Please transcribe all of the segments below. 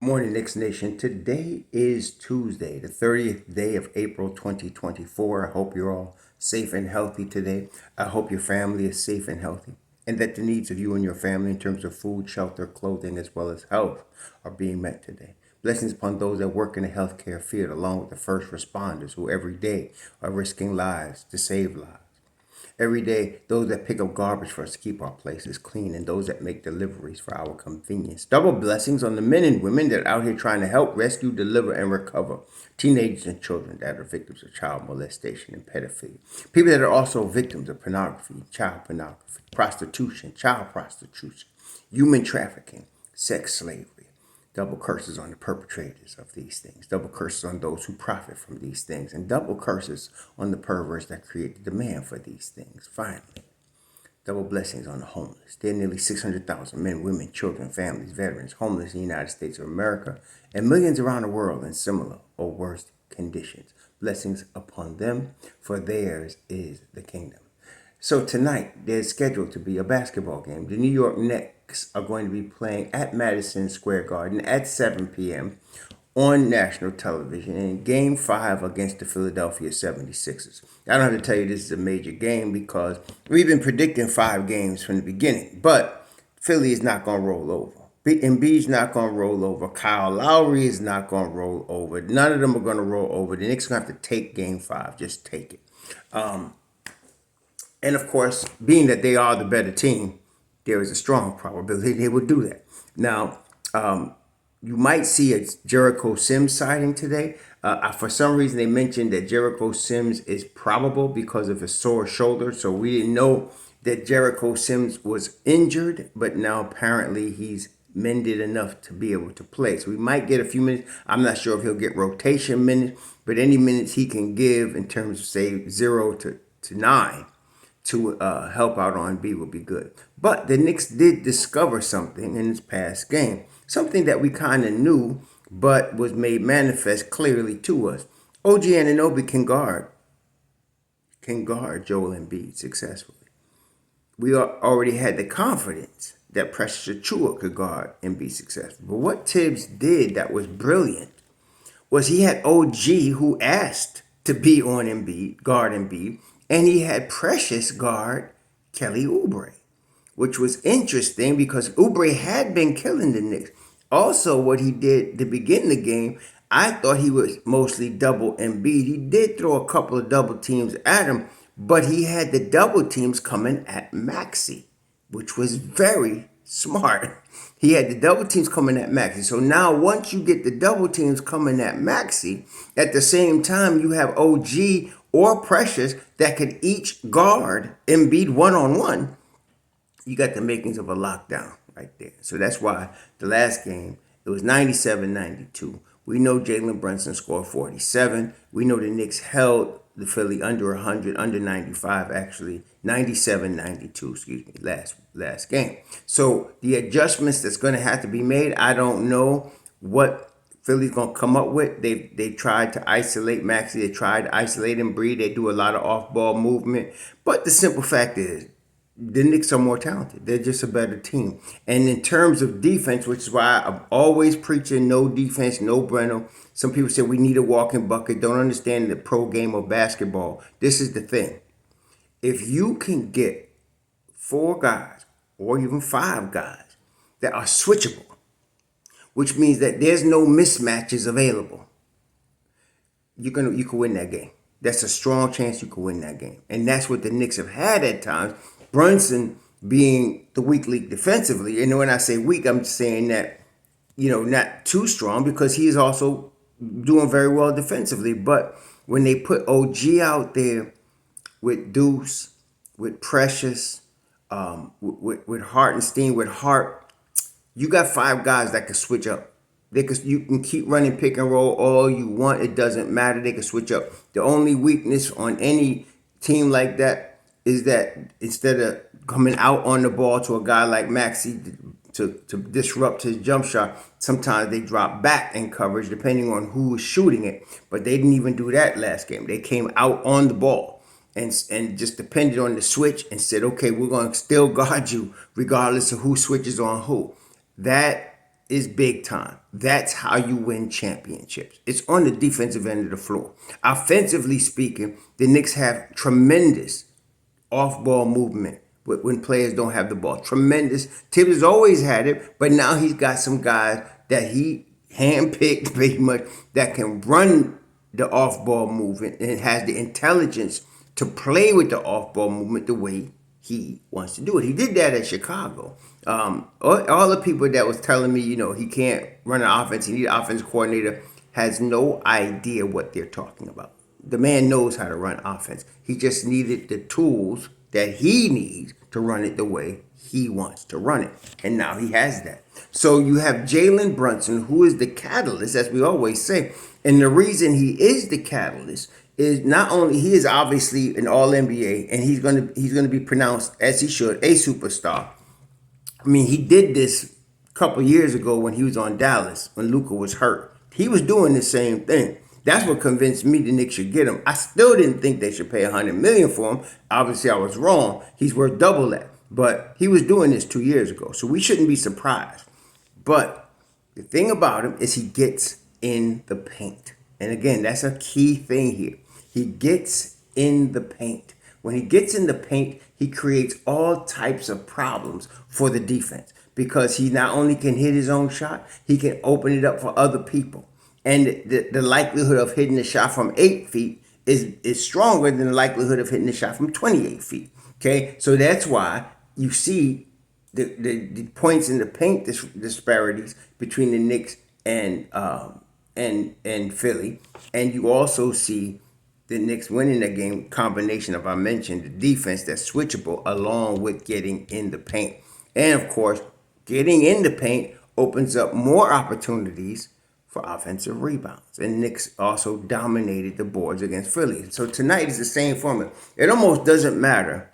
Morning, Knicks Nation. Today is Tuesday, the 30th day of April 2024. I hope you're all safe and healthy today. I hope your family is safe and healthy, and that the needs of you and your family in terms of food, shelter, clothing, as well as health are being met today. Blessings upon those that work in the healthcare field, along with the first responders who every day are risking lives to save lives. Every day, those that pick up garbage for us to keep our places clean, and those that make deliveries for our convenience. Double blessings on the men and women that are out here trying to help rescue, deliver, and recover teenagers and children that are victims of child molestation and pedophilia. People that are also victims of pornography, prostitution, child prostitution, human trafficking, sex slavery. Double curses on the perpetrators of these things. Double curses on those who profit from these things. And double curses on the perverts that create the demand for these things. Finally, double blessings on the homeless. There are nearly 600,000 men, women, children, families, veterans, homeless in the United States of America, and millions around the world in similar or worse conditions. Blessings upon them, for theirs is the kingdom. So tonight, there's scheduled to be a basketball game. The New York Knicks are going to be playing at Madison Square Garden at 7 p.m. on national television in Game 5 against the Philadelphia 76ers. I don't have to tell you this is a major game because we've been predicting 5 games from the beginning, but Philly is not going to roll over. Embiid's not going to roll over. Kyle Lowry is not going to roll over. None of them are going to roll over. The Knicks are going to have to take Game 5. Just take it. And of course, being that they are the better team, there is a strong probability they will do that. Now, you might see a Jericho Sims sighting today. For some reason, they mentioned that Jericho Sims is probable because of his sore shoulder. So we didn't know that Jericho Sims was injured, but now apparently he's mended enough to be able to play. So we might get a few minutes. I'm not sure if he'll get rotation minutes, but any minutes he can give in terms of, say, 0 to 9 to help out on B will be good. But the Knicks did discover something in this past game, something that we kind of knew, but was made manifest clearly to us. OG Anunoby can guard Joel Embiid successfully. We already had the confidence that Precious Achiuwa could guard and be successful. But what Tibbs did that was brilliant was he had OG who asked to be on Embiid, guard Embiid, and he had Precious guard Kelly Oubre, which was interesting because Oubre had been killing the Knicks. Also, what he did to begin the game, I thought he was mostly double Embiid. He did throw a couple of double teams at him, but he had the double teams coming at Maxey, which was very smart. He had the double teams coming at Maxey. So now once you get the double teams coming at Maxey, at the same time you have OG or Precious that could each guard Embiid one-on-one, you got the makings of a lockdown right there. So that's why the last game, it was 97-92. We know Jalen Brunson scored 47. We know the Knicks held the Philly under 100, under 95 actually, 97-92, excuse me, last game. So the adjustments that's going to have to be made, I don't know what Philly's going to come up with. They tried to isolate Maxey. They tried to isolate Embiid. They do a lot of off-ball movement. But the simple fact is, the Knicks are more talented. They're just a better team. And in terms of defense, which is why I'm always preaching no defense, no Breno. Some people say we need a walking bucket, don't understand the pro game of basketball. This is the thing. If you can get 4 guys or even 5 guys that are switchable, which means that there's no mismatches available, you can win that game. That's a strong chance you can win that game. And that's what the Knicks have had at times. Brunson being the weak link defensively. And when I say weak, I'm just saying that, not too strong because he is also doing very well defensively. But when they put OG out there with Deuce, with Precious, with Hartenstein, with Hart, you got 5 guys that can switch up. You can keep running pick and roll all you want. It doesn't matter. They can switch up. The only weakness on any team like that is that instead of coming out on the ball to a guy like Maxey to disrupt his jump shot, sometimes they drop back in coverage depending on who is shooting it. But they didn't even do that last game. They came out on the ball and just depended on the switch and said, okay, we're going to still guard you regardless of who switches on who. That is big time. That's how you win championships. It's on the defensive end of the floor. Offensively speaking, the Knicks have tremendous off-ball movement when players don't have the ball. Tremendous. Tibbs has always had it, but now he's got some guys that he handpicked pretty much that can run the off-ball movement and has the intelligence to play with the off-ball movement the way he wants to do it. He did that at Chicago. All the people that was telling me, he can't run an offense, he need an offense coordinator, has no idea what they're talking about. The man knows how to run offense. He just needed the tools that he needs to run it the way he wants to run it. And now he has that. So you have Jalen Brunson, who is the catalyst, as we always say. And the reason he is the catalyst is not only he is obviously an all NBA and he's gonna be pronounced, as he should, a superstar. I mean, he did this a couple years ago when he was on Dallas, when Luka was hurt. He was doing the same thing. That's what convinced me the Knicks should get him. I still didn't think they should pay $100 million for him. Obviously, I was wrong. He's worth double that. But he was doing this 2 years ago, so we shouldn't be surprised. But the thing about him is he gets in the paint. And again, that's a key thing here. He gets in the paint. When he gets in the paint, he creates all types of problems for the defense because he not only can hit his own shot, he can open it up for other people. And the likelihood of hitting the shot from 8 feet is stronger than the likelihood of hitting the shot from 28 feet. Okay, so that's why you see the points in the paint disparities between the Knicks and Philly, and you also see the Knicks winning the game combination of, I mentioned, the defense that's switchable along with getting in the paint. And of course, getting in the paint opens up more opportunities for offensive rebounds. And Knicks also dominated the boards against Philly. So tonight is the same formula. It almost doesn't matter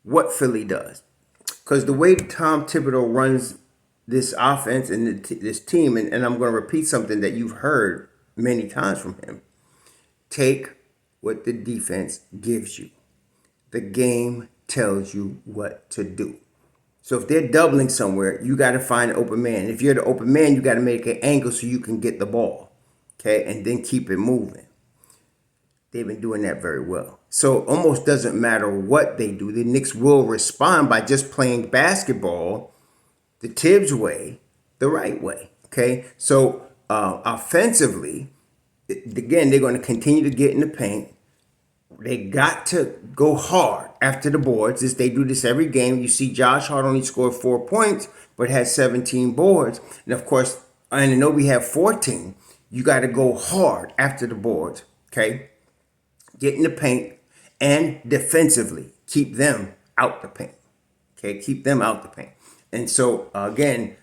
what Philly does, because the way Tom Thibodeau runs this offense and this team, and I'm going to repeat something that you've heard many times from him, take what the defense gives you. The game tells you what to do. So if they're doubling somewhere, you got to find an open man. If you're the open man, you got to make an angle so you can get the ball, okay, and then keep it moving. They've been doing that very well. So almost doesn't matter what they do. The Knicks will respond by just playing basketball the Tibbs way, the right way, okay? So offensively, again, they're going to continue to get in the paint. They got to go hard after the boards. They do this every game. You see Josh Hart only scored 4 points, but had 17 boards. And of course, I know we have 14. You got to go hard after the boards, okay? Get in the paint and defensively keep them out the paint, okay? Keep them out the paint. And so, again,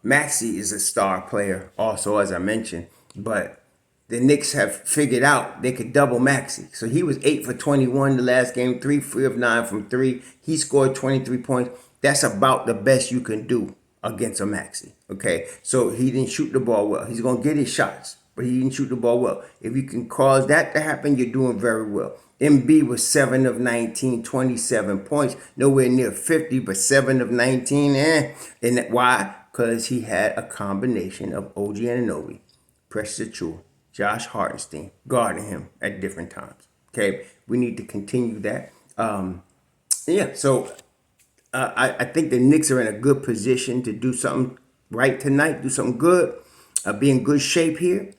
Maxey is a star player also, as I mentioned, but the Knicks have figured out they could double Maxey. So he was 8 for 21 the last game, 3 of 9 from 3. He scored 23 points. That's about the best you can do against a Maxey, okay? So he didn't shoot the ball well. He's going to get his shots, but he didn't shoot the ball well. If you can cause that to happen, you're doing very well. MB was 7 of 19, 27 points, nowhere near 50, but 7 of 19. And why? Because he had a combination of OG Anunoby, Precious Achiuwa, Josh Hartenstein guarding him at different times. Okay, we need to continue that. So I think the Knicks are in a good position to do something right tonight, do something good, be in good shape here.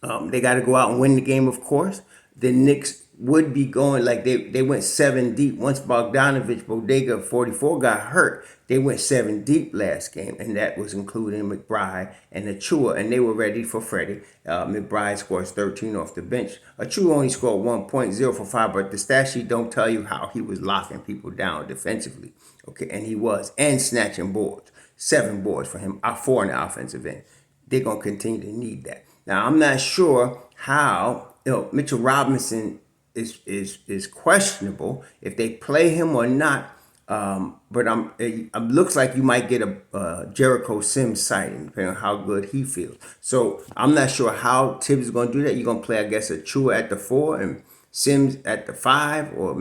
They got to go out and win the game, of course. The Knicks would be going like they went 7 deep. Once Bogdanovich, Bodega, 44 got hurt, they went 7 deep last game, and that was including McBride and Achiuwa, and they were ready for Freddie. McBride scores 13 off the bench. Achiuwa only scored 1 point, 0 for 5, but the stat sheet don't tell you how he was locking people down defensively. Okay, and he was, and snatching boards. 7 boards for him, 4 in the offensive end. They're going to continue to need that. Now, I'm not sure how, Mitchell Robinson is questionable if they play him or not. But it looks like you might get a Jericho Sims sighting, depending on how good he feels. So I'm not sure how Tibbs is going to do that. You're going to play, I guess, Achiuwa at the 4 and Sims at the 5, or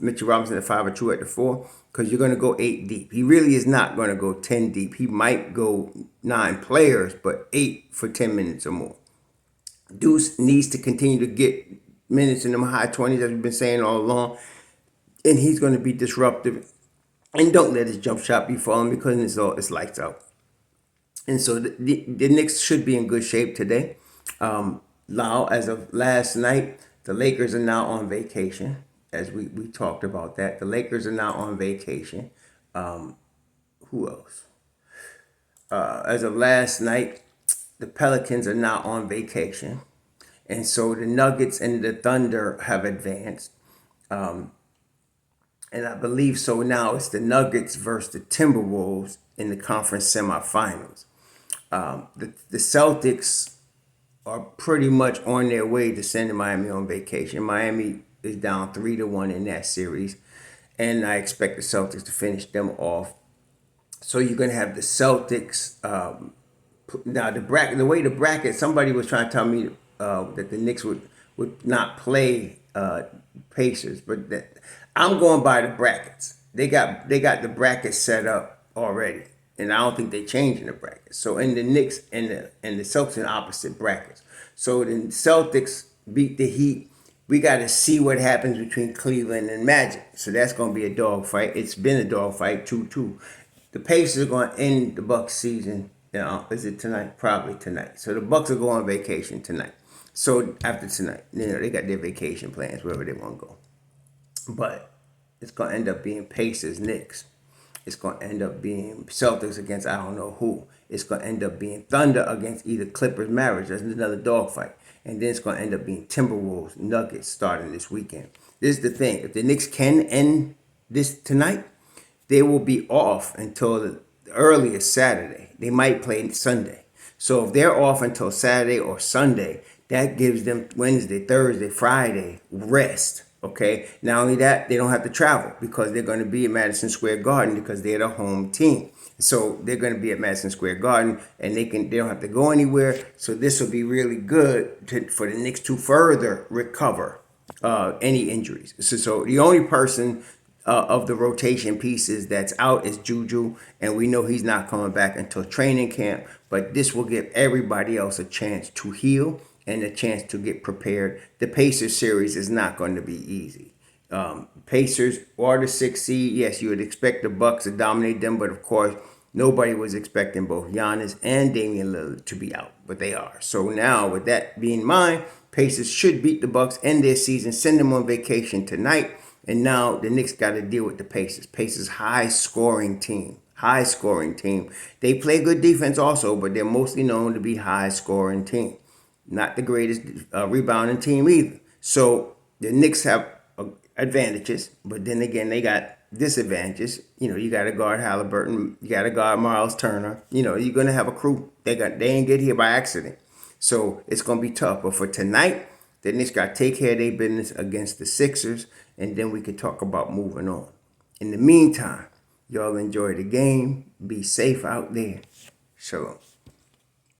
Mitchell Robinson at 5, or True at the 4, because you're going to go 8 deep. He really is not going to go 10 deep. He might go 9 players, but 8 for 10 minutes or more. Deuce needs to continue to get minutes in them high 20s, as we've been saying all along, and he's going to be disruptive. And don't let his jump shot be falling, because it's lights out. And so the Knicks should be in good shape today. Now, as of last night, the Lakers are now on vacation. As we talked about that, the Lakers are now on vacation. Who else? As of last night, the Pelicans are now on vacation. And so the Nuggets and the Thunder have advanced. And I believe so now it's the Nuggets versus the Timberwolves in the conference semifinals. The Celtics are pretty much on their way to sending Miami on vacation. Miami is down 3-1 in that series, and I expect the Celtics to finish them off. So you're going to have the Celtics. Now the way the bracket, somebody was trying to tell me that the Knicks would not play Pacers, but I'm going by the brackets. They got the brackets set up already, and I don't think they changing the brackets. So in the Knicks and the Celtics in opposite brackets. So the Celtics beat the Heat. We got to see what happens between Cleveland and Magic. So that's going to be a dogfight. It's been a dogfight, 2-2. The Pacers are going to end the Bucks season. Is it tonight? Probably tonight. So the Bucks are going on vacation tonight. So after tonight, they got their vacation plans wherever they want to go. But it's going to end up being Pacers, Knicks. It's going to end up being Celtics against I don't know who. It's going to end up being Thunder against either Clippers, Mavericks. That's another dogfight. And then it's going to end up being Timberwolves, Nuggets starting this weekend. This is the thing. If the Knicks can end this tonight, they will be off until the earliest Saturday. They might play Sunday. So if they're off until Saturday or Sunday, that gives them Wednesday, Thursday, Friday rest. Okay. Not only that, they don't have to travel because they're going to be at Madison Square Garden because they're the home team. So they're going to be at Madison Square Garden, and they don't have to go anywhere. So this will be really good for the Knicks to further recover any injuries. So the only person of the rotation pieces that's out is Juju, and we know he's not coming back until training camp. But this will give everybody else a chance to heal and a chance to get prepared. The Pacers series is not going to be easy. Pacers or the 6th seed, yes, you would expect the Bucks to dominate them, but of course, nobody was expecting both Giannis and Damian Lillard to be out, but they are. So now, with that being in mind, Pacers should beat the Bucks, end their season, send them on vacation tonight, and now the Knicks got to deal with the Pacers. Pacers high-scoring team. High-scoring team. They play good defense also, but they're mostly known to be high-scoring team. Not the greatest rebounding team either. So the Knicks have advantages, but then again, they got disadvantages. You got to guard Halliburton. You got to guard Miles Turner. You're going to have a crew. They ain't get here by accident. So it's going to be tough. But for tonight, the Knicks got to take care of their business against the Sixers, and then we can talk about moving on. In the meantime, y'all enjoy the game. Be safe out there. Shalom.